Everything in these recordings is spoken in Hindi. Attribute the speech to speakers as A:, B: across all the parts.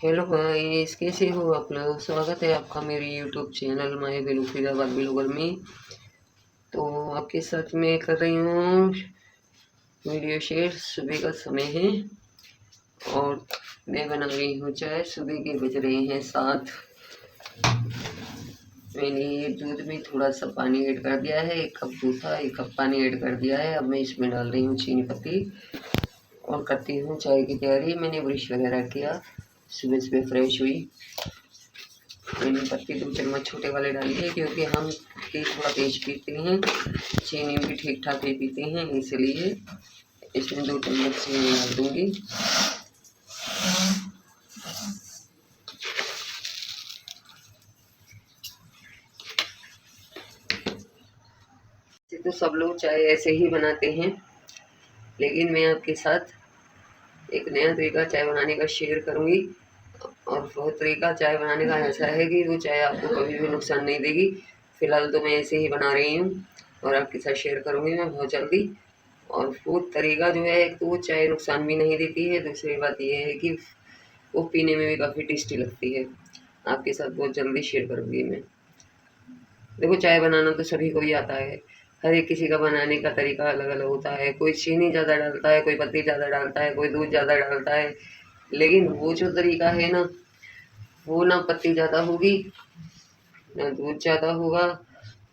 A: हेलो गाइस, कैसे हो आप लोग। स्वागत है आपका मेरे यूट्यूब चैनल माय बेलू फरीदाबाद ब्लॉगर में। तो आपके साथ मैं कर रही हूँ वीडियो शेयर। सुबह का समय है और मैं बना रही हूँ चाय। सुबह के बज रहे हैं 7। मैंने दूध में थोड़ा सा पानी ऐड कर दिया है। 1 कप दूध था, 1 कप पानी ऐड कर दिया है। अब मैं इसमें डाल रही हूँ चीनी पत्ती और करती हूँ चाय की तैयारी। मैंने ब्रश वगैरह किया, सुबह सुबह फ्रेश हुई। मैंने पत्ती 2 चम्मच छोटे वाले डाली है क्योंकि हम थोड़ा तेज पीते हैं, चीनी भी ठीक ठाक ही पीते हैं, इसलिए इसमें 2 चम्मच चीनी डाल दूँगी। तो सब लोग चाय ऐसे ही बनाते हैं, लेकिन मैं आपके साथ एक नया तरीका चाय बनाने का शेयर करूँगी। और वो तरीका चाय बनाने का ऐसा है कि वो चाय आपको कभी भी नुकसान नहीं देगी। फ़िलहाल तो मैं ऐसे ही बना रही हूँ और आपके साथ शेयर करूँगी मैं बहुत जल्दी। और वो तरीका जो है, एक तो वो चाय नुकसान भी नहीं देती है, दूसरी बात ये है कि वो पीने में भी काफ़ी टेस्टी लगती है। आपके साथ बहुत जल्दी शेयर करूँगी मैं। देखो, चाय बनाना तो सभी को ही आता है। हर एक किसी का बनाने का तरीका अलग अलग होता है। कोई चीनी ज़्यादा डालता है, कोई पत्ती ज़्यादा डालता है, कोई दूध ज़्यादा डालता है। लेकिन वो जो तरीका है ना, वो ना पत्ती ज़्यादा होगी, ना दूध ज़्यादा होगा,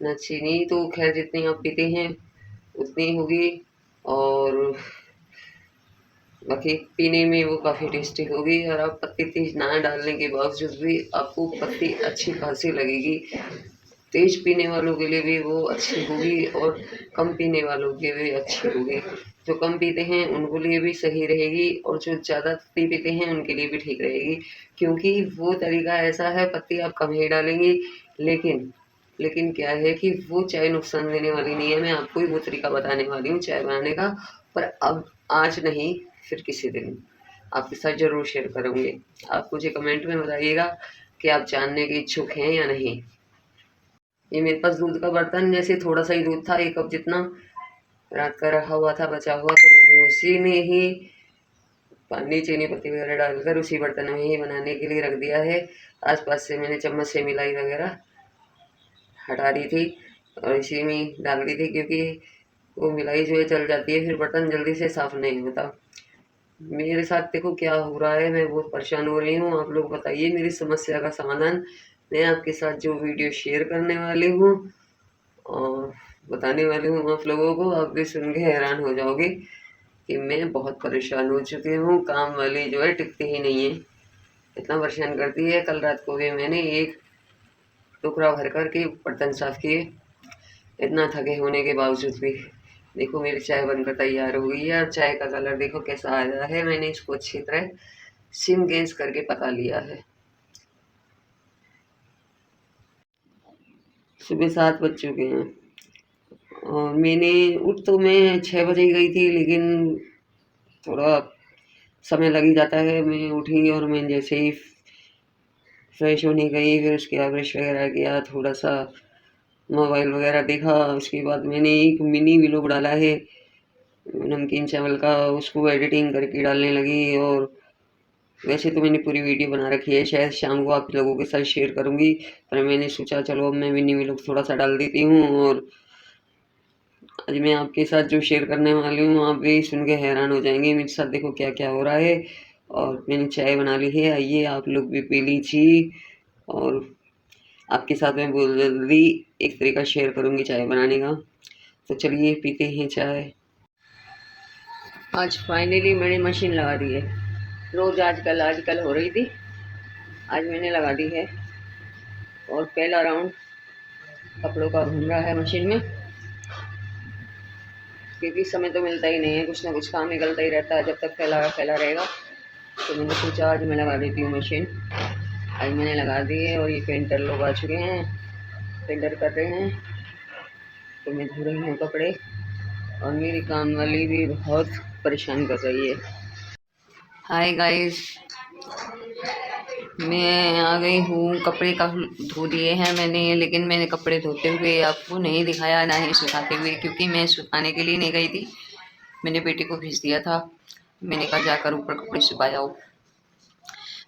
A: ना चीनी तो खैर जितनी आप पीते हैं उतनी होगी। और बाकी पीने में वो काफ़ी टेस्टी होगी। और आप पत्ती तेज ना डालने के बावजूद भी आपको पत्ती अच्छी खासी लगेगी। तेज पीने वालों के लिए भी वो अच्छी होगी और कम पीने वालों के लिए अच्छी होगी। जो कम पीते हैं उनके लिए भी सही रहेगी और जो ज़्यादा पीते हैं उनके लिए भी ठीक रहेगी, क्योंकि वो तरीका ऐसा है, पत्ती आप कम ही डालेंगी। लेकिन क्या है कि वो चाय नुकसान देने वाली नहीं है। मैं आपको ही वो तरीका बताने वाली हूँ चाय बनाने का, पर अब आज नहीं, फिर किसी दिन आपके साथ ज़रूर शेयर करूँगी। आप मुझे कमेंट में बताइएगा कि आप जानने के इच्छुक हैं या नहीं। ये मेरे पास दूध का बर्तन, जैसे थोड़ा सा ही दूध था, 1 कप जितना रात का रखा हुआ था, बचा हुआ, तो मैंने उसी में ही पानी चीनी पत्ती वगैरह डालकर उसी बर्तन में ही बनाने के लिए रख दिया है। आसपास से मैंने चम्मच से मिलाई वगैरह हटा दी थी और इसी में डाल दी थी, क्योंकि वो मिलाई जो है जल जाती है, फिर बर्तन जल्दी से साफ़ नहीं होता। मेरे साथ देखो क्या हो रहा है, मैं बहुत परेशान हो रही हूँ। आप लोग बताइए मेरी समस्या का समाधान। मैं आपके साथ जो वीडियो शेयर करने वाली हूँ और बताने वाली हूँ आप लोगों को, आप भी सुन के हैरान हो जाओगे कि मैं बहुत परेशान हो चुकी हूँ। काम वाली जो है टिकती ही नहीं है, इतना परेशान करती है। कल रात को भी मैंने एक टुकड़ा भर कर के बर्तन साफ़ किए, इतना थके होने के बावजूद भी। देखो मेरी चाय बनकर तैयार हो गई है और चाय का कलर देखो कैसा आया है। मैंने इसको अच्छी तरह सिम गैस करके पका लिया है। सुबह 7 बज चुके हैं और मैंने उठ तो मैं 6 बजे गई थी, लेकिन थोड़ा समय लग ही जाता है। मैं उठी और मैं जैसे ही फ्रेश होने गई, फिर उसके बाद ब्रश वगैरह किया, थोड़ा सा मोबाइल वगैरह देखा। उसके बाद मैंने एक मिनी व्लॉग डाला है नमकीन चावल का, उसको एडिटिंग करके डालने लगी। और वैसे तो मैंने पूरी वीडियो बना रखी है, शायद शाम को आप लोगों के साथ शेयर करूँगी, पर मैंने सोचा चलो अब मैं मिनी व्लॉग थोड़ा सा डाल देती हूँ। और आज मैं आपके साथ जो शेयर करने वाली हूँ, आप भी सुन के हैरान हो जाएंगे मेरे साथ देखो क्या क्या हो रहा है। और मैंने चाय बना ली है, आइए आप लोग भी पी लीजिए। और आपके साथ मैं बहुत जल्दी एक तरीका शेयर करूँगी चाय बनाने का, तो चलिए पीते हैं चाय। आज फाइनली मैंने मशीन लगा दी है। रोज़ आजकल हो रही थी, आज मैंने लगा दी है। और पहला राउंड कपड़ों का घूम रहा है मशीन में, क्योंकि समय तो मिलता ही नहीं है, कुछ ना कुछ काम निकलता ही रहता है जब तक फैला रहेगा। तो मैंने सोचा आज मैं लगा देती हूँ मशीन। आज मैंने लगा दी है और ये पेंटर लोग आ चुके हैं, पेंटर कर रहे हैं, तो मैं धो रही हूँ कपड़े। और मेरी काम वाली भी बहुत परेशान कर रही है। हाय गाइस, मैं आ गई हूँ। कपड़े का धो दिए हैं मैंने, लेकिन मैंने कपड़े धोते हुए आपको नहीं दिखाया, ना ही सुखाते हुए, क्योंकि मैं सुखाने के लिए नहीं गई थी। मैंने बेटे को भेज दिया था, मैंने कहा जाकर ऊपर कपड़े सुखा जाओ।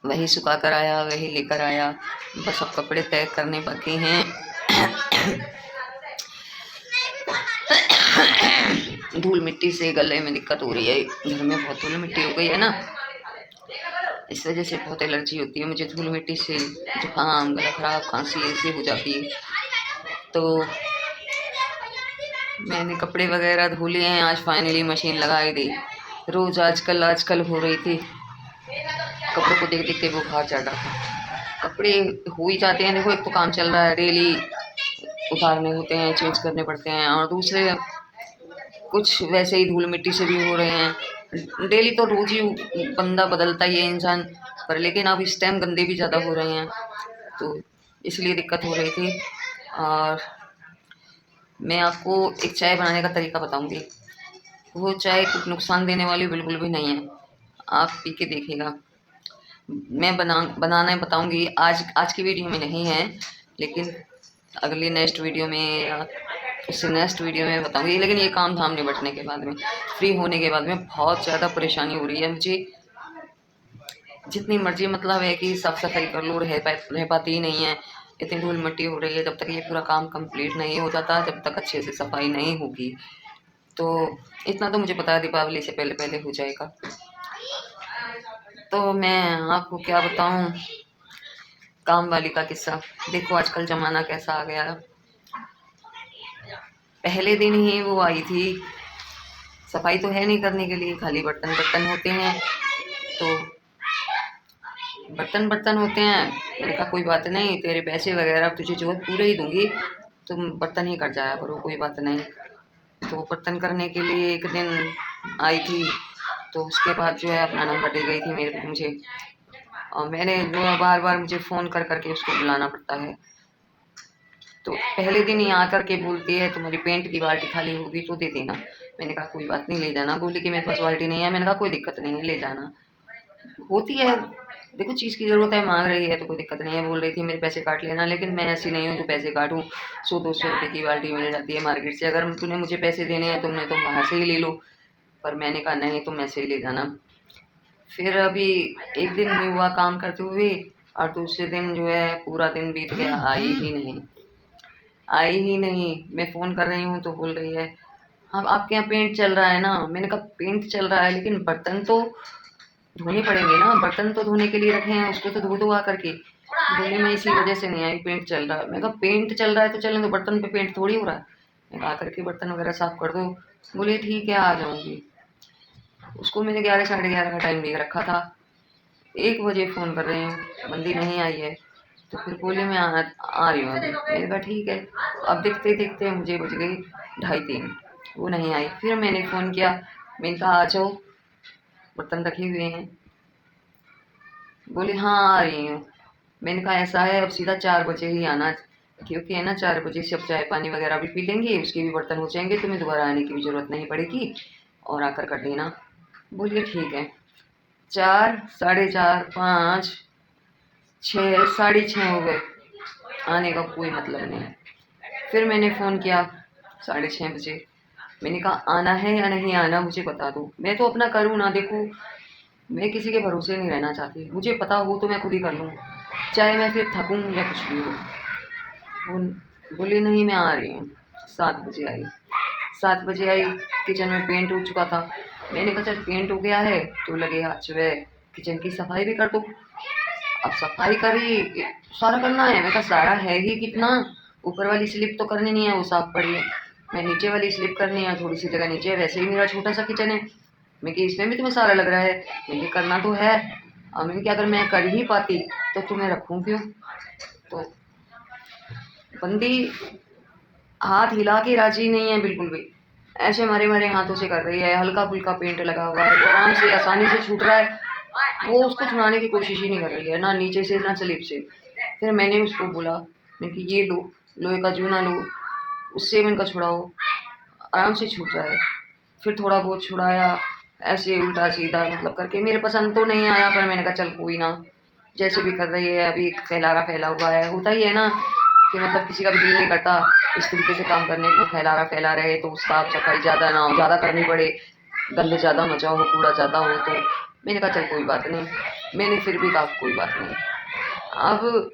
A: वही सुखा कर आया, वही लेकर आया, बस अब कपड़े तय करने बाकी हैं। धूल मिट्टी से गले में दिक्कत हो रही है, घर में बहुत धूल मिट्टी हो गई है ना, इस वजह से बहुत एलर्जी होती है मुझे धूल मिट्टी से, जुकाम, गला खराब, खांसी ऐसी हो जाती है। तो मैंने कपड़े वगैरह धो लिए हैं, आज फाइनली मशीन लगाई दी। रोज आजकल हो रही थी, कपड़ों को देख देख के बुखार चढ़ रहा था। कपड़े हो ही जाते हैं, देखो एक तो काम चल रहा है, डेली उतारने होते हैं, चेंज करने पड़ते हैं, और दूसरे कुछ वैसे ही धूल मिट्टी से भी हो रहे हैं। डेली तो रोज ही बंदा बदलता ही है इंसान, पर लेकिन अब इस टाइम गंदे भी ज़्यादा हो रहे हैं, तो इसलिए दिक्कत हो रही थी। और मैं आपको एक चाय बनाने का तरीका बताऊंगी, वो चाय कुछ नुकसान देने वाली बिल्कुल भी नहीं है, आप पी के देखिएगा। मैं बनाना बताऊंगी, आज की वीडियो में नहीं है, लेकिन अगली नेक्स्ट वीडियो में या उससे नेक्स्ट वीडियो में बताऊंगी। लेकिन ये काम धाम निपटने के बाद में, फ्री होने के बाद में बहुत ज़्यादा परेशानी हो रही है मुझे। जितनी मर्जी मतलब है कि साफ सफाई कर लो, रह पाती ही नहीं है, इतनी धूल मिट्टी हो रही है। जब तक ये पूरा काम कंप्लीट नहीं हो जाता, जब तक अच्छे से सफाई नहीं होगी, तो इतना तो मुझे पता है दीपावली से पहले पहले हो जाएगा। तो मैं आपको क्या बताऊं काम वाली का किस्सा। देखो आजकल ज़माना कैसा आ गया। पहले दिन ही वो आई थी, सफाई तो है नहीं करने के लिए, खाली बर्तन बर्तन होते हैं, तो बर्तन होते हैं। मैंने कहा कोई बात नहीं, तेरे पैसे वगैरह तुझे जो पूरे ही दूंगी, तुम बर्तन ही कर जाया करो, कोई बात नहीं। तो बर्तन करने के लिए एक दिन आई थी, तो उसके बाद जो है अपना नंबर दे गई थी मुझे, और मैंने जो बार बार मुझे फ़ोन कर करके उसको बुलाना पड़ता है। तो पहले दिन ही आ करके बोलती है तुम्हारी पेंट की बाल्टी खाली होगी तो दे देना। मैंने कहा कोई बात नहीं, ले जाना। बोली कि मेरे पास बाल्टी नहीं है। मैंने कहा कोई दिक्कत नहीं है, ले जाना। होती है, देखो चीज़ की ज़रूरत है, मांग रही है तो कोई दिक्कत नहीं है। बोल रही थी मेरे पैसे काट लेना, लेकिन मैं ऐसी नहीं हूँ जो पैसे काटूँ। 100-200 रुपये की बाल्टी मिल जाती है मार्केट से, अगर तूने मुझे पैसे देने हैं तुमने तो बाहर से ही ले लो। पर मैंने कहा नहीं, तुम ऐसे ही ले जाना। फिर अभी एक दिन भी हुआ काम करते हुए, और दूसरे दिन जो है पूरा दिन बीत गया, आई ही नहीं। मैं फ़ोन कर रही हूँ तो बोल रही है हाँ आपके यहाँ पेंट चल रहा है ना। मैंने कहा पेंट चल रहा है, लेकिन बर्तन तो धोने पड़ेंगे ना, बर्तन तो धोने के लिए रखे हैं, उसको तो धो दो आ करके। बोली मैं इसी वजह से नहीं आई, पेंट चल रहा है। मैं कहा पेंट चल रहा है तो चलने दो, बर्तन पे पेंट थोड़ी हो रहा है। मैं कहा करके बर्तन वगैरह साफ कर दो। बोली ठीक है आ जाऊँगी। उसको मैंने 11 साढ़े 11 का टाइम दे रखा था, 1 बजे फ़ोन कर रही हूँ, बंदी नहीं आई है। तो फिर बोली मैं आ रही हूँ अभी। मैंने कहा ठीक है। अब देखते देखते मुझे बज गई 2:30-3, वो नहीं आई। फिर मैंने फ़ोन किया, मैंने कहा आ जाओ, बर्तन रखे हुए हैं। बोली हाँ आ रही हूँ। मैंने कहा ऐसा है अब सीधा 4 बजे ही आना, क्योंकि है ना 4 बजे से अब चाय पानी वगैरह भी पी लेंगे, उसके भी बर्तन हो जाएंगे, तुम्हें दोबारा आने की भी ज़रूरत नहीं पड़ेगी, और आकर कर देना। बोलिए ठीक है। 4, साढ़े 4, 5, 6, साढ़े 6 हो गए, आने का कोई मतलब नहीं। फिर मैंने फ़ोन किया 6:30 बजे। मैंने कहा आना है या नहीं आना मुझे बता दो, मैं तो अपना करूँ ना। देखो मैं किसी के भरोसे नहीं रहना चाहती, मुझे पता हो तो मैं खुद ही कर लूँ, चाहे मैं फिर थकूँ या कुछ भी हो। बोली नहीं मैं आ रही हूँ। 7 बजे आई। 7 बजे आई, किचन में पेंट हो चुका था। मैंने कहा चल पेंट हो गया है तो लगे हाथ जो है किचन की सफाई भी कर दो। अब सफाई करी, सारा करना है। मैं कहा सारा है ही कितना, ऊपर वाली स्लिप तो करनी नहीं है, वो साफ पड़ी है। मैं नीचे वाली स्लिप करनी है, थोड़ी सी जगह नीचे है, वैसे ही मेरा छोटा सा किचन है। मैं कि इसमें भी तुम्हें सारा लग रहा है, मैंने करना तो है। और मैंने कि अगर मैं कर ही पाती तो तुम्हें रखूँ क्यों। तो बंदी हाथ हिला के राजी नहीं है बिल्कुल भी, ऐसे मारे मारे हाथों से कर रही है। हल्का फुल्का पेंट लगा हुआ है, आराम से आसानी से छूट रहा है, वो उसको छुड़ाने की कोशिश ही नहीं कर रही है, ना नीचे से ना स्लिप से। फिर मैंने उसको बोला, मैंने कि ये लो, लोहे का जूना लो, उससे मैंने कहा छुड़ाओ, आराम से छूट रहा है। फिर थोड़ा बहुत छुड़ाया, ऐसे उल्टा सीधा मतलब करके। मेरे पसंद तो नहीं आया, पर मैंने कहा चल कोई ना, जैसे भी कर रही है। अभी फैला हुआ है, होता ही है ना कि मतलब किसी का भी दिल नहीं करता इस तरीके से काम करने को, फैला रहे तो साफ सफाई ज़्यादा ना हो, ज़्यादा करनी पड़े, गंद ज़्यादा मचा हो, कूड़ा ज़्यादा हो, तो मैंने कहा चल कोई बात नहीं, मैंने फिर भी कहा कोई बात नहीं। अब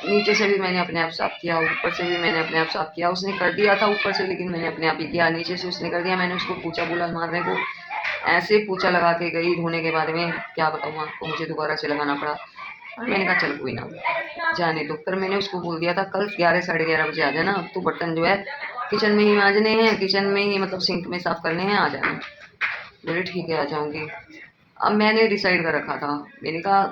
A: नीचे से भी मैंने अपने आप साफ किया, ऊपर से भी मैंने अपने आप साफ किया। उसने कर दिया था ऊपर से, लेकिन मैंने अपने आप ही किया। नीचे से उसने कर दिया, मैंने उसको पूछा बोला मारने को, ऐसे पूछा लगा के गई धोने के बाद में, क्या बताऊँ आपको, मुझे दोबारा से लगाना पड़ा। और मैंने कहा चल कोई ना, जाने दो। फिर मैंने उसको बोल दिया था कल 11 साढ़े 11 बजे आ जाना, अब तो बर्तन जो है किचन में ही मांजने हैं, किचन में ही मतलब सिंक में साफ करने हैं, आ जाना। बोले ठीक है आ जाऊँगी। अब मैंने डिसाइड कर रखा था, मैंने कहा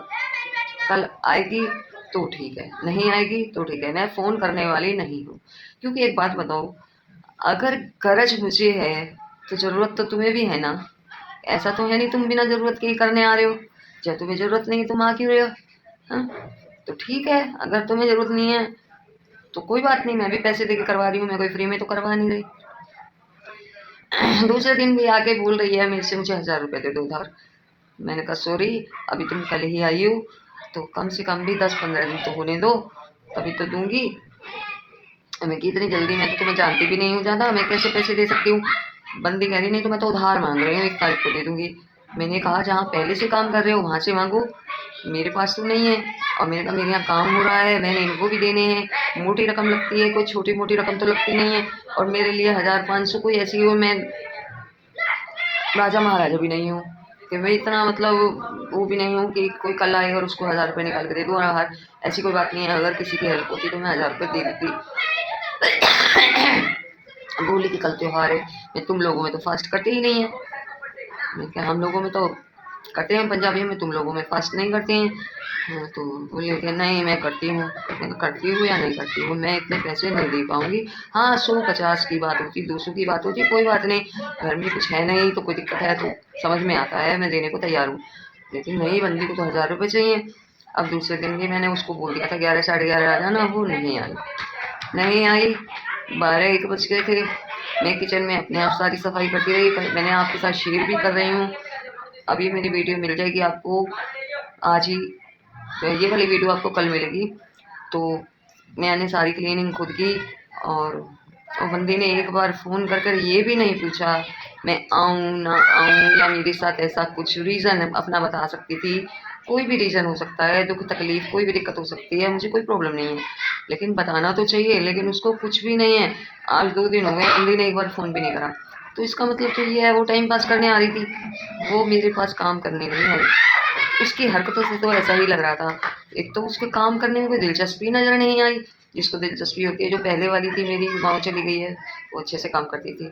A: कल आएगी तो ठीक है, नहीं आएगी तो ठीक है, मैं फ़ोन करने वाली नहीं हूँ। क्योंकि एक बात बताओ, अगर गरज मुझे है तो ज़रूरत तो तुम्हें भी है ना। ऐसा तो है नहीं तुम बिना ज़रूरत के ही करने आ रहे हो। जब तुम्हें ज़रूरत नहीं है तुम आ क्यों रहे हो? हाँ, तो ठीक है, अगर तुम्हें ज़रूरत नहीं है तो कोई बात नहीं, मैं भी पैसे दे के करवा रही हूँ, मैं कोई फ्री में तो करवा नहीं रही। दूसरे दिन भी आके बोल रही है मेरे से, मुझे 1000 रुपये दे दो उधार। मैंने कहा सॉरी, अभी तुम कल ही आई हो, तो कम से कम भी 10-15 दिन तो होने दो, तभी तो दूंगी। मैं कि इतनी जल्दी, मैं तो तुम्हें जानती भी नहीं हूँ ज़्यादा, मैं कैसे पैसे दे सकती हूँ? बंदी कह रही नहीं तो मैं तो उधार मांग रही हूँ, 1 तारीख को दे दूंगी। मैंने कहा जहाँ पहले से काम कर रहे हो वहाँ से मांगो, मेरे पास तो नहीं है। और मैंने कहा मेरे यहाँ काम हो रहा है, मैंने इनको भी देने हैं, मोटी रकम लगती है, कोई छोटी मोटी रकम तो लगती नहीं है। और मेरे लिए 1000-500 कोई ऐसी हो, मैं राजा महाराजा भी नहीं हूँ कि मैं इतना मतलब वो भी नहीं हूँ कि कोई कल आए और उसको 1000 रुपये निकाल के दे दूँ। और हर ऐसी कोई बात नहीं है, अगर किसी की हेल्प होती तो मैं 1000 रुपये दे देती। बोली कि कल त्योहार है, मैं तुम लोगों में तो फास्ट करते ही नहीं है। मैं क्या, हम लोगों में तो करते हैं पंजाबियों में, तुम लोगों में फास्ट नहीं करते हैं। हाँ, तो बोले कि नहीं मैं करती हूँ। मैं करती हूँ या नहीं करती हूँ, मैं इतने पैसे नहीं दे पाऊँगी। हाँ 100-50 की बात होती, 200 की बात होती, कोई बात नहीं, घर में कुछ है नहीं तो कोई दिक्कत है तो समझ में आता है, मैं देने को तैयार हूँ। लेकिन नहीं, बंदी को तो 1000 रुपये चाहिए। अब दूसरे दिन भी मैंने उसको बोल दिया था 11 साढ़े 11 आ जाना, वो नहीं आई। नहीं आई, 12-1 बज गए थे। मैं किचन में अपने आप सारी सफाई करती रही, मैंने आपके साथ शेयर भी कर रही हूँ। अभी मेरी वीडियो मिल जाएगी आपको आज ही, तो ये वाली वीडियो आपको कल मिलेगी। तो मैंने सारी क्लीनिंग खुद की। और बंदी ने एक बार फ़ोन कर कर ये भी नहीं पूछा मैं आऊँ ना आऊँ, या मेरे साथ ऐसा कुछ रीज़न अपना बता सकती थी। कोई भी रीज़न हो सकता है, दुख तकलीफ़ कोई भी दिक्कत हो सकती है, मुझे कोई प्रॉब्लम नहीं है, लेकिन बताना तो चाहिए। लेकिन उसको कुछ भी नहीं है। आज 2 दिन हो गए, बंदी ने एक बार फ़ोन भी नहीं करा। तो इसका मतलब तो ये है वो टाइम पास करने आ रही थी, वो मेरे पास काम करने नहीं आई। उसकी हरकतों से तो ऐसा ही लग रहा था। एक तो उसके काम करने में कोई दिलचस्पी नज़र नहीं आई, जिसको दिलचस्पी होती है। जो पहले वाली थी मेरी गाँव चली गई है, वो अच्छे से काम करती थी।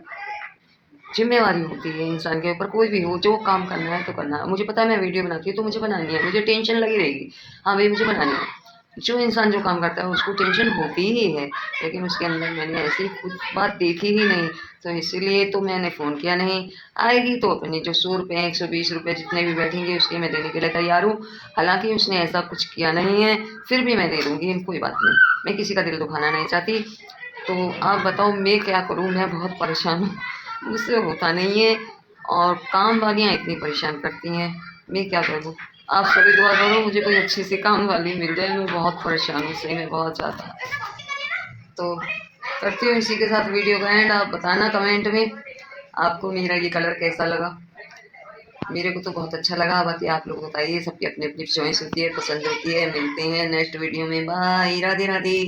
A: ज़िम्मेवारी होती है इंसान के ऊपर, कोई भी हो, जो काम करना है तो करना है। मुझे पता है मैं वीडियो बनाती हूँ तो मुझे बनानी है, मुझे टेंशन लगी रहेगी, हाँ भाई मुझे बनानी है। जो इंसान जो काम करता है उसको टेंशन होती ही है, लेकिन उसके अंदर मैंने ऐसी कुछ बात देखी ही नहीं, तो इसीलिए तो मैंने फ़ोन किया नहीं। आएगी तो अपने जो 100 रुपये 120 रुपये जितने भी बैठेंगे उसके मैं देने के लिए तैयार हूँ। हालांकि उसने ऐसा कुछ किया नहीं है, फिर भी मैं दे दूँगी, कोई बात नहीं, मैं किसी का दिल दुखाना नहीं चाहती। तो आप बताओ मैं क्या करूँ, मैं बहुत परेशान हूँ, मुझसे होता नहीं है। और काम वालियाँ इतनी परेशान करती हैं, मैं क्या करूँ? आप सभी दुआ करो मुझे कोई अच्छी सी काम वाली मिल जाए, मैं बहुत परेशान हूँ सही में, बहुत ज़्यादा। तो करती हूँ इसी के साथ वीडियो का एंड। आप बताना कमेंट में आपको मेरा ये कलर कैसा लगा। मेरे को तो बहुत अच्छा लगा, बाकी आप लोग बताइए, सबकी अपनी अपनी चॉइस होती है, पसंद होती है। मिलते हैं नेक्स्ट वीडियो में, बाय, राधे राधे।